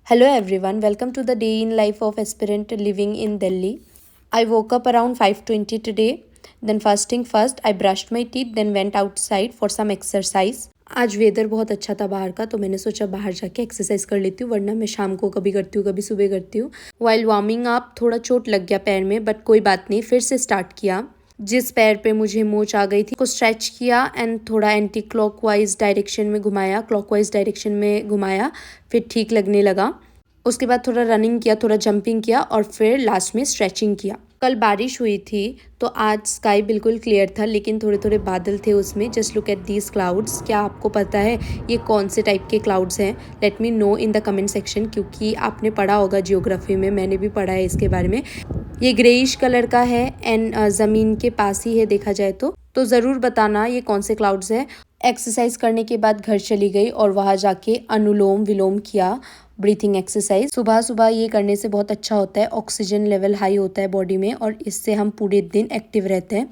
Hello everyone, welcome to the day in life of aspirant living in Delhi. I woke up around 5:20 today. Then fasting first, I brushed my teeth, then went outside for some exercise. आज weather बहुत अच्छा था बाहर का, तो मैंने सोचा बाहर जाके एक्सरसाइज कर लेती हूँ, वरना मैं शाम को कभी करती हूँ, कभी सुबह करती हूँ. वाइल वार्मिंग अप थोड़ा चोट लग गया पैर में, बट कोई बात नहीं, फिर से स्टार्ट किया. जिस पैर पे मुझे मोच आ गई थी को स्ट्रेच किया एंड थोड़ा एंटी क्लॉकवाइज डायरेक्शन में घुमाया, क्लॉकवाइज डायरेक्शन में घुमाया, फिर ठीक लगने लगा. उसके बाद थोड़ा रनिंग किया, थोड़ा जंपिंग किया और फिर लास्ट में स्ट्रेचिंग किया. कल बारिश हुई थी तो आज स्काई बिल्कुल क्लियर था, लेकिन थोड़े थोड़े बादल थे उसमें. Just look at these clouds. क्या आपको पता है ये कौन से टाइप के क्लाउड्स हैं? Let me know in the comment section, क्योंकि आपने पढ़ा होगा जियोग्राफी में, मैंने भी पढ़ा है इसके बारे में. ये ग्रेइश कलर का है एंड ज़मीन के पास ही है देखा जाए तो ज़रूर बताना ये कौन से क्लाउड्स हैं. एक्सरसाइज करने के बाद घर चली गई और वहाँ जाके अनुलोम विलोम किया, ब्रीथिंग एक्सरसाइज. सुबह सुबह ये करने से बहुत अच्छा होता है, ऑक्सीजन लेवल हाई होता है बॉडी में और इससे हम पूरे दिन एक्टिव रहते हैं.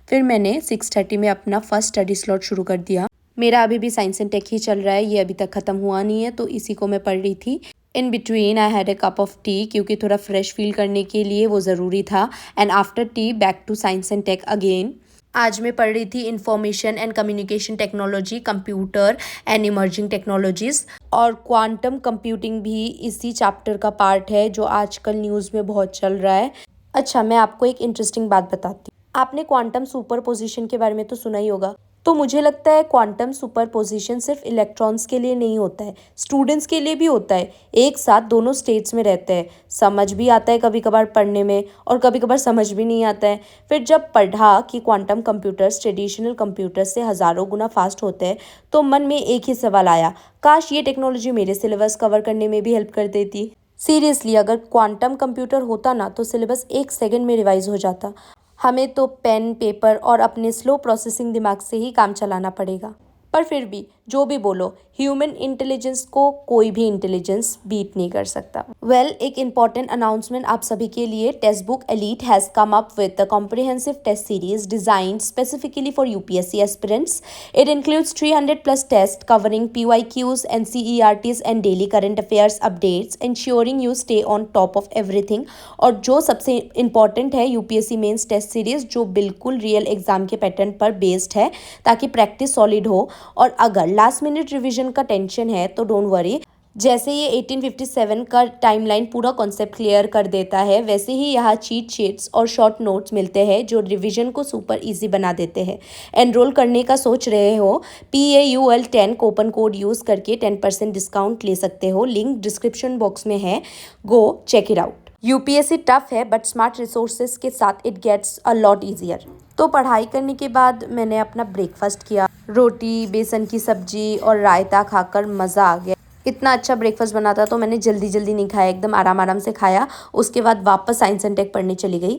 फिर मैंने 6:30 में अपना फर्स्ट स्टडी स्लॉट शुरू कर दिया. मेरा अभी भी साइंस एंड टेक ही चल रहा है, ये अभी तक ख़त्म हुआ नहीं है, तो इसी को मैं पढ़ रही थी. In between I had a cup of T, क्योंकि थोड़ा फ्रेश फील करने के लिए वो ज़रूरी था. And after tea back to science and tech again. आज मैं पढ़ रही थी information and communication technology, computer and emerging technologies. और क्वांटम कंप्यूटिंग भी इसी चैप्टर का पार्ट है जो आजकल न्यूज़ में बहुत चल रहा है. अच्छा, मैं आपको एक इंटरेस्टिंग बात बताती हूँ. आपने क्वांटम सुपरपोजिशन के बारे में तो सुना ही होगा. तो मुझे लगता है क्वांटम सुपरपोजिशन सिर्फ इलेक्ट्रॉन्स के लिए नहीं होता है, स्टूडेंट्स के लिए भी होता है. एक साथ दोनों स्टेट्स में रहते हैं. समझ भी आता है कभी कभार पढ़ने में और कभी कभार समझ भी नहीं आता है. फिर जब पढ़ा कि क्वांटम कंप्यूटर्स ट्रेडिशनल कंप्यूटर्स से हज़ारों गुना फास्ट होते हैं, तो मन में एक ही सवाल आया, काश ये टेक्नोलॉजी मेरे सिलेबस कवर करने में भी हेल्प कर देती. सीरियसली, अगर क्वांटम कंप्यूटर होता ना तो सिलेबस 1 सेकंड में रिवाइज हो जाता. हमें तो पेन पेपर और अपने स्लो प्रोसेसिंग दिमाग से ही काम चलाना पड़ेगा. पर फिर भी जो भी बोलो, ह्यूमन इंटेलिजेंस को कोई भी इंटेलिजेंस बीट नहीं कर सकता. वेल, एक इम्पॉर्टेंट अनाउंसमेंट आप सभी के लिए. Textbook elite has come up with the comprehensive test series designed specifically for UPSC aspirants. It includes 300 plus test covering PYQs, NCERTs and daily current affairs updates, ensuring you stay on top of everything. और जो सबसे important है, UPSC mains test series जो बिल्कुल real exam के pattern पर based है, ताकि प्रैक्टिस सॉलिड हो. और अगर लास्ट मिनट रिवीजन का टेंशन है तो डोंट वरी. जैसे ये 1857 का टाइमलाइन पूरा कॉन्सेप्ट क्लियर कर देता है, वैसे ही यहाँ चीट शीट्स और शॉर्ट नोट्स मिलते हैं जो रिवीजन को सुपर इजी बना देते हैं. एनरोल करने का सोच रहे हो, PAUL10 कूपन कोड यूज़ करके 10% डिस्काउंट ले सकते हो. लिंक डिस्क्रिप्शन बॉक्स में है, go check it out. UPSC tough है बट स्मार्ट रिसोर्सेज के साथ it gets a lot easier. तो पढ़ाई करने के बाद मैंने अपना ब्रेकफास्ट किया. रोटी, बेसन की सब्जी और रायता खाकर मज़ा आ गया. इतना अच्छा ब्रेकफास्ट बना था तो मैंने जल्दी जल्दी नहीं खाया, एकदम आराम आराम से खाया. उसके बाद वापस साइंस एंड टेक पढ़ने चली गई.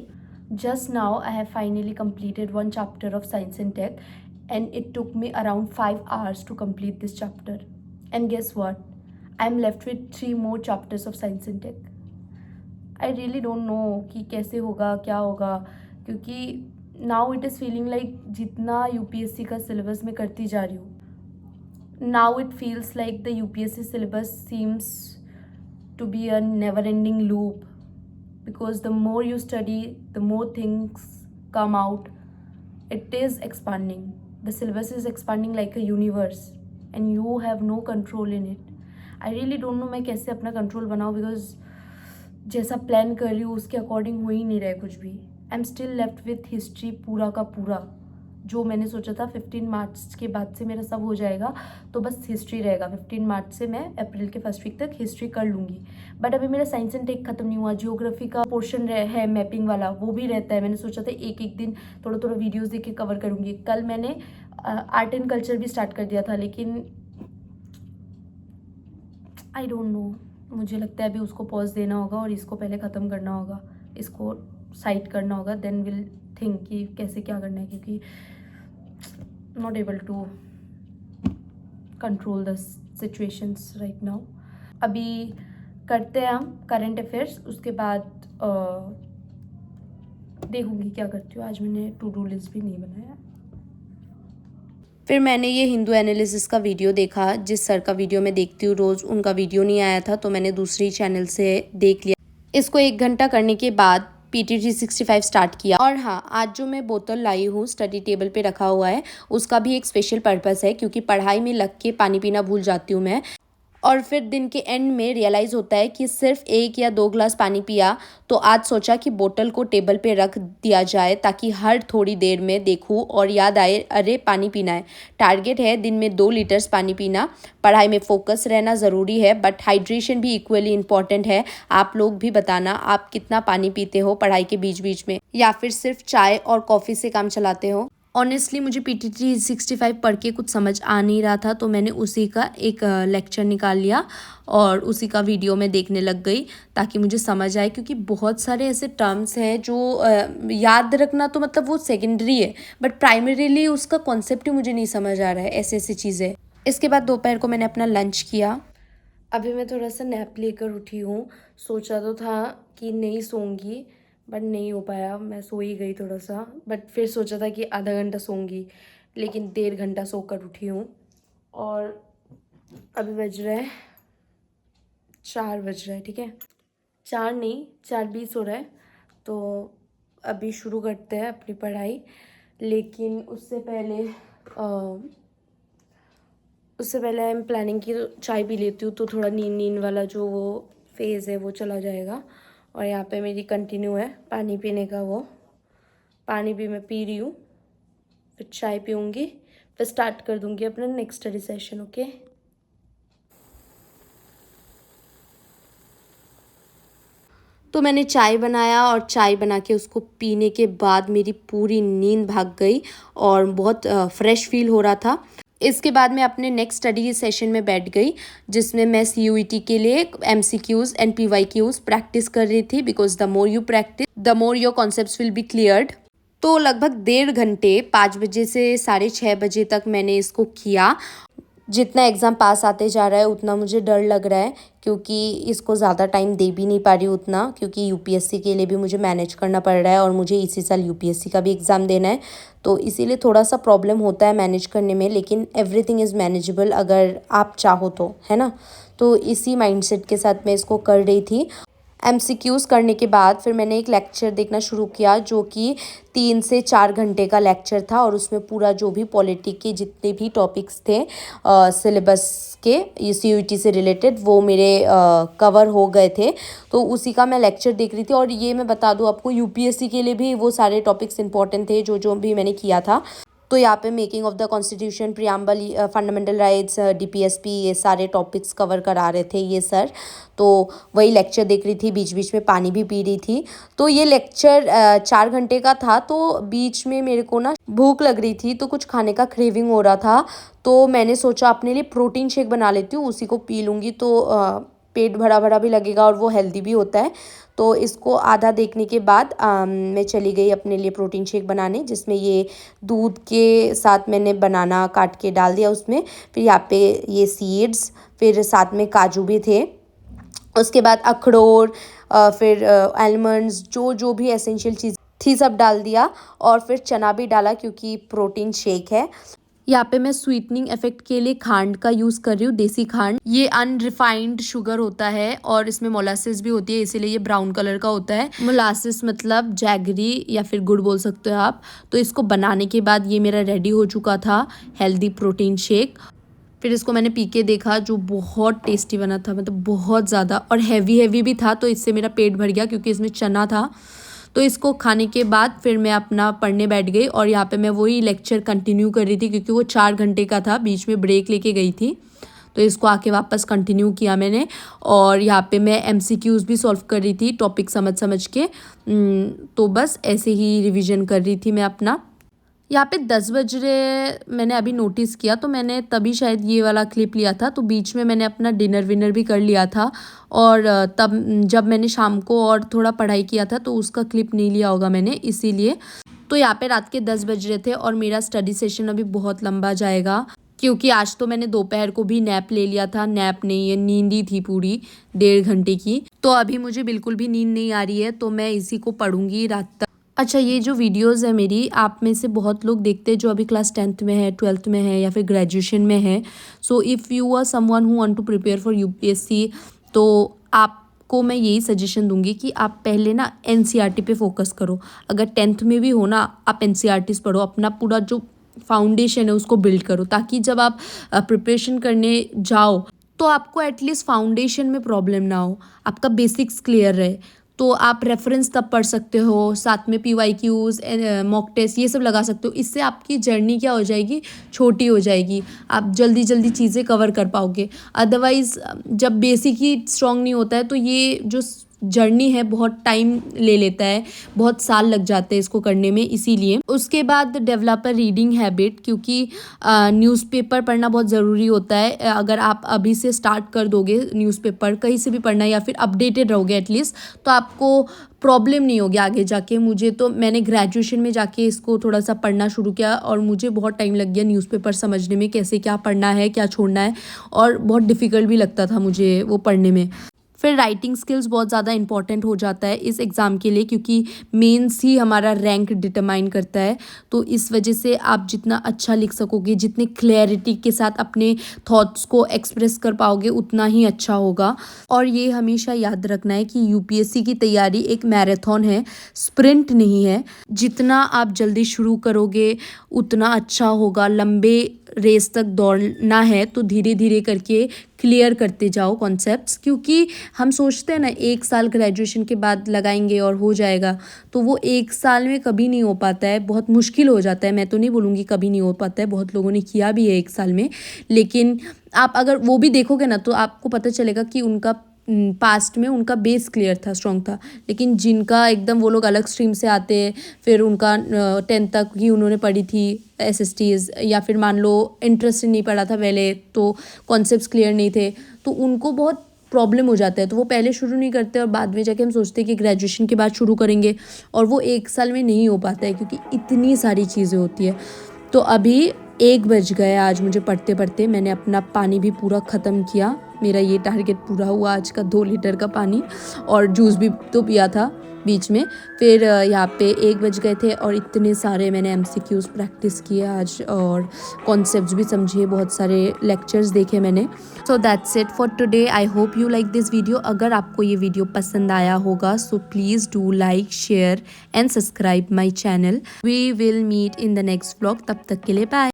Just now I have finally completed one chapter of science and tech, and it took me around 5 hours to complete this chapter. And guess what? I'm left with 3 more chapters of science and tech. I really don't know कि कैसे होगा, क्या होगा, क्योंकि now it is feeling like जितना UPSC का syllabus मैं करती जा रही हूँ, now it feels like the UPSC syllabus seems to be a never ending loop. Because the more you study, the more things come out. It is expanding, the syllabus is expanding like a universe and you have no control in it. I really don't no मैं कैसे अपना control बनाऊँ, because जैसा plan कर रही हूँ उसके according हो ही नहीं रहा है कुछ भी. I am still left with history पूरा का पूरा. जो मैंने सोचा था 15 मार्च के बाद से मेरा सब हो जाएगा, तो बस हिस्ट्री रहेगा. 15 मार्च से मैं अप्रैल के फर्स्ट वीक तक हिस्ट्री कर लूँगी. बट अभी मेरा साइंस एंड टेक खत्म नहीं हुआ. जियोग्राफी का पोर्शन है मैपिंग वाला, वो भी रहता है. मैंने सोचा था एक एक दिन थोड़ा थोड़ा वीडियोज़ देख के कवर करूँगी. कल मैंने आर्ट एंड कल्चर भी स्टार्ट कर दिया था, लेकिन आई डोंट नो, मुझे लगता है अभी उसको पॉज देना होगा और इसको पहले ख़त्म करना होगा, इसको साइड करना होगा. देन विल थिंक कि कैसे क्या करना है, क्योंकि not able to control the situations right now. अभी करते हैं हम करंट अफेयर्स, उसके बाद देखूँगी क्या करती हूँ. आज मैंने टू डू लिस्ट भी नहीं बनाया. फिर मैंने ये हिंदू एनालिसिस का वीडियो देखा, जिस सर का वीडियो मैं देखती हूँ रोज़, उनका वीडियो नहीं आया था तो मैंने दूसरी चैनल से देख लिया। इसको 1 घंटा करने के बाद PT 365 स्टार्ट किया। और हाँ, आज जो मैं बोतल लाई हूँ स्टडी टेबल पे रखा हुआ है, उसका भी एक स्पेशल पर्पस है, क्योंकि पढ़ाई में लग के पानी पीना भूल जाती हूँ मैं। और फिर दिन के एंड में रियलाइज़ होता है कि सिर्फ 1 या 2 ग्लास पानी पिया, तो आज सोचा कि बोतल को टेबल पे रख दिया जाए, ताकि हर थोड़ी देर में देखूं और याद आए, अरे पानी पीना है। टारगेट है दिन में 2 लीटर्स पानी पीना। पढ़ाई में फोकस रहना ज़रूरी है, बट हाइड्रेशन भी इक्वली इम्पॉर्टेंट है। आप लोग भी बताना आप कितना पानी पीते हो पढ़ाई के बीच बीच में, या फिर सिर्फ चाय और कॉफ़ी से काम चलाते हो। ऑनेस्टली मुझे PT 365 पढ़ के कुछ समझ आ नहीं रहा था, तो मैंने उसी का एक लेक्चर निकाल लिया और उसी का वीडियो में देखने लग गई, ताकि मुझे समझ आए। क्योंकि बहुत सारे ऐसे टर्म्स हैं जो याद रखना तो मतलब वो सेकेंडरी है, बट प्राइमरीली उसका कॉन्सेप्ट ही मुझे नहीं समझ आ रहा है, ऐसे ऐसी चीज़ें। इसके बाद दोपहर को मैंने अपना लंच किया। अभी मैं थोड़ा सा नैप लेकर उठी हूँ। सोचा तो था कि नहीं सोऊंगी, बट नहीं हो पाया, मैं सो ही गई थोड़ा सा। बट फिर सोचा था कि आधा घंटा सोऊंगी, लेकिन 1.5 घंटा सोकर उठी हूँ। और अभी बज रहा है 4 बज रहा है, ठीक है, 4 नहीं 4:20 हो रहा है। तो अभी शुरू करते हैं अपनी पढ़ाई, लेकिन उससे पहले आई एम प्लानिंग कि चाय पी लेती हूँ, तो थोड़ा नींद वाला जो वो फेज़ है वो चला जाएगा। और यहाँ पे मेरी कंटिन्यू है पानी पीने का, वो पानी भी मैं पी रही हूँ। फिर चाय पीऊँगी, फिर स्टार्ट कर दूँगी अपना नेक्स्ट स्टडी सेशन। ओके, तो मैंने चाय बनाया और चाय बना के उसको पीने के बाद मेरी पूरी नींद भाग गई और बहुत फ्रेश फील हो रहा था। इसके बाद मैं अपने नेक्स्ट स्टडी सेशन में बैठ गई, जिसमें मैं CUET के लिए MCQs एंड PYQs प्रैक्टिस कर रही थी, because the more you practice the more your concepts will be cleared. तो लगभग 1.5 घंटे 5 बजे से 6:30 बजे तक मैंने इसको किया। जितना एग्ज़ाम पास आते जा रहा है उतना मुझे डर लग रहा है, क्योंकि इसको ज़्यादा टाइम दे भी नहीं पा रही हूँ उतना, क्योंकि UPSC के लिए भी मुझे मैनेज करना पड़ रहा है और मुझे इसी साल UPSC का भी एग्ज़ाम देना है। तो इसीलिए थोड़ा सा प्रॉब्लम होता है मैनेज करने में, लेकिन एवरीथिंग इज़ मैनेजेबल अगर आप चाहो तो, है ना। तो इसी माइंडसेट के साथ मैं इसको कर रही थी। MCQs करने के बाद फिर मैंने एक लेक्चर देखना शुरू किया, जो कि 3 से 4 घंटे का लेक्चर था, और उसमें पूरा जो भी पॉलिटी के जितने भी टॉपिक्स थे सिलेबस के CUET से रिलेटेड, वो मेरे कवर हो गए थे। तो उसी का मैं लेक्चर देख रही थी। और ये मैं बता दूँ आपको, UPSC के लिए भी वो सारे टॉपिक्स इंपॉर्टेंट थे जो जो भी मैंने किया था। तो यहाँ पे making of the constitution, preamble, fundamental rights, DPSP, ये सारे टॉपिक्स कवर करा रहे थे ये सर। तो वही लेक्चर देख रही थी, बीच बीच में पानी भी पी रही थी। तो ये लेक्चर 4 घंटे का था, तो बीच में मेरे को ना भूख लग रही थी, तो कुछ खाने का क्रेविंग हो रहा था। तो मैंने सोचा अपने लिए प्रोटीन शेक बना लेती हूँ, उसी को पी लूँगी, तो पेट भरा भरा भी लगेगा और वो हेल्दी भी होता है। तो इसको आधा देखने के बाद मैं चली गई अपने लिए प्रोटीन शेक बनाने, जिसमें ये दूध के साथ मैंने बनाना काट के डाल दिया उसमें। फिर यहाँ पे ये सीड्स, फिर साथ में काजू भी थे। उसके बाद अखरोट, फिर आलमंड्स, जो जो भी एसेंशियल चीज़ थी सब डाल दिया। और फिर चना भी डाला, क्योंकि प्रोटीन शेक है। यहाँ पे मैं स्वीटनिंग इफेक्ट के लिए खांड का यूज़ कर रही हूँ, देसी खांड। ये अनरिफाइंड शुगर होता है और इसमें मोलासिस भी होती है, इसीलिए ये ब्राउन कलर का होता है। मोलासिस मतलब जैगरी या फिर गुड़ बोल सकते हो आप। तो इसको बनाने के बाद ये मेरा रेडी हो चुका था हेल्दी प्रोटीन शेक। फिर इसको मैंने पी के देखा, जो बहुत टेस्टी बना था, मतलब बहुत ज़्यादा, और हैवी भी था, तो इससे मेरा पेट भर गया क्योंकि इसमें चना था। तो इसको खाने के बाद फिर मैं अपना पढ़ने बैठ गई, और यहाँ पे मैं वही लेक्चर कंटिन्यू कर रही थी, क्योंकि वो 4 घंटे का था, बीच में ब्रेक लेके गई थी। तो इसको आके वापस कंटिन्यू किया मैंने। और यहाँ पे मैं MCQs भी सॉल्व कर रही थी, टॉपिक समझ के। तो बस ऐसे ही रिविज़न कर रही थी मैं अपना। यहाँ पे 10 बज रहे मैंने अभी नोटिस किया, तो मैंने तभी शायद ये वाला क्लिप लिया था। तो बीच में मैंने अपना डिनर विनर भी कर लिया था, और तब जब मैंने शाम को और थोड़ा पढ़ाई किया था, तो उसका क्लिप नहीं लिया होगा मैंने, इसीलिए। तो यहाँ पे रात के 10 बज रहे थे, और मेरा स्टडी सेशन अभी बहुत लंबा जाएगा, क्योंकि आज तो मैंने दोपहर को भी नैप ले लिया था। नैप नहीं, ये नींद ही थी पूरी 1.5 घंटे की। तो अभी मुझे बिल्कुल भी नींद नहीं आ रही है, तो मैं इसी को पढ़ूंगी रात तक। अच्छा, ये जो वीडियोज़ है मेरी, आप में से बहुत लोग देखते हैं जो अभी क्लास 10th में है, 12th में है या फिर ग्रेजुएशन में है। So if you are someone who want to prepare for UPSC, तो आपको मैं यही सजेशन दूंगी कि आप पहले ना एनसीईआरटी पे फोकस करो। अगर 10th में भी हो ना, आप एनसीईआरटीज़ पढ़ो, अपना पूरा जो फाउंडेशन है उसको बिल्ड करो, ताकि जब आप प्रिपरेशन करने जाओ तो आपको एटलीस्ट फाउंडेशन में प्रॉब्लम ना हो, आपका बेसिक्स क्लियर रहे। तो आप रेफरेंस तब पढ़ सकते हो, साथ में पीवाईक्यूज़, मॉक टेस्ट ये सब लगा सकते हो। इससे आपकी जर्नी क्या हो जाएगी, छोटी हो जाएगी, आप जल्दी जल्दी चीज़ें कवर कर पाओगे। अदरवाइज़ जब बेसिक ही स्ट्रॉन्ग नहीं होता है तो ये जो जर्नी है बहुत टाइम ले लेता है, बहुत साल लग जाते हैं इसको करने में। इसीलिए उसके बाद डेवलप अ रीडिंग हैबिट, क्योंकि न्यूज़पेपर पढ़ना बहुत ज़रूरी होता है। अगर आप अभी से स्टार्ट कर दोगे न्यूज़पेपर कहीं से भी पढ़ना, या फिर अपडेटेड रहोगे एटलीस्ट, तो आपको प्रॉब्लम नहीं होगी आगे जाके। मुझे तो, मैंने ग्रेजुएशन में जाके इसको थोड़ा सा पढ़ना शुरू किया और मुझे बहुत टाइम लग गया न्यूज़पेपर समझने में, कैसे क्या पढ़ना है, क्या छोड़ना है, और बहुत डिफ़िकल्ट भी लगता था मुझे वो पढ़ने में। फिर राइटिंग स्किल्स बहुत ज़्यादा इंपॉर्टेंट हो जाता है इस एग्ज़ाम के लिए, क्योंकि मेंस ही हमारा रैंक डिटरमाइन करता है। तो इस वजह से आप जितना अच्छा लिख सकोगे, जितने क्लैरिटी के साथ अपने थॉट्स को एक्सप्रेस कर पाओगे, उतना ही अच्छा होगा। और ये हमेशा याद रखना है कि यूपीएससी की तैयारी एक मैराथन है, स्प्रिंट नहीं है। जितना आप जल्दी शुरू करोगे उतना अच्छा होगा। लंबे रेस तक दौड़ना है तो धीरे धीरे करके क्लियर करते जाओ कॉन्सेप्ट्स, क्योंकि हम सोचते हैं ना 1 साल ग्रेजुएशन के बाद लगाएंगे और हो जाएगा, तो वो 1 साल में कभी नहीं हो पाता है, बहुत मुश्किल हो जाता है। मैं तो नहीं बोलूँगी कभी नहीं हो पाता है, बहुत लोगों ने किया भी है 1 साल में। लेकिन आप अगर वो भी देखोगे ना तो आपको पता चलेगा कि उनका पास्ट में उनका बेस क्लियर था, स्ट्रॉन्ग था। लेकिन जिनका एकदम, वो लोग अलग स्ट्रीम से आते हैं, फिर उनका 10th तक ही उन्होंने पढ़ी थी एसएसटीज़, या फिर मान लो इंटरेस्ट नहीं पड़ा था पहले, तो कॉन्सेप्ट्स क्लियर नहीं थे, तो उनको बहुत प्रॉब्लम हो जाता है। तो वो पहले शुरू नहीं करते और बाद में जाके हम सोचते हैं कि ग्रेजुएशन के बाद शुरू करेंगे, और वो 1 साल में नहीं हो पाता है क्योंकि इतनी सारी चीज़ें होती है। तो अभी 1 बज गया आज मुझे पढ़ते पढ़ते। मैंने अपना पानी भी पूरा ख़त्म किया, मेरा ये टारगेट पूरा हुआ आज का, 2 लीटर का पानी, और जूस भी तो पिया था बीच में। फिर यहाँ पे 1 बज गए थे और इतने सारे मैंने एमसीक्यूज़ प्रैक्टिस किए आज, और कॉन्सेप्ट्स भी समझे, बहुत सारे लेक्चर्स देखे मैंने। So that's it for today. I hope you like this video. अगर आपको ये वीडियो पसंद आया होगा so please do like, share and subscribe my channel. We will meet in the next vlog. तब तक के लिए बाय।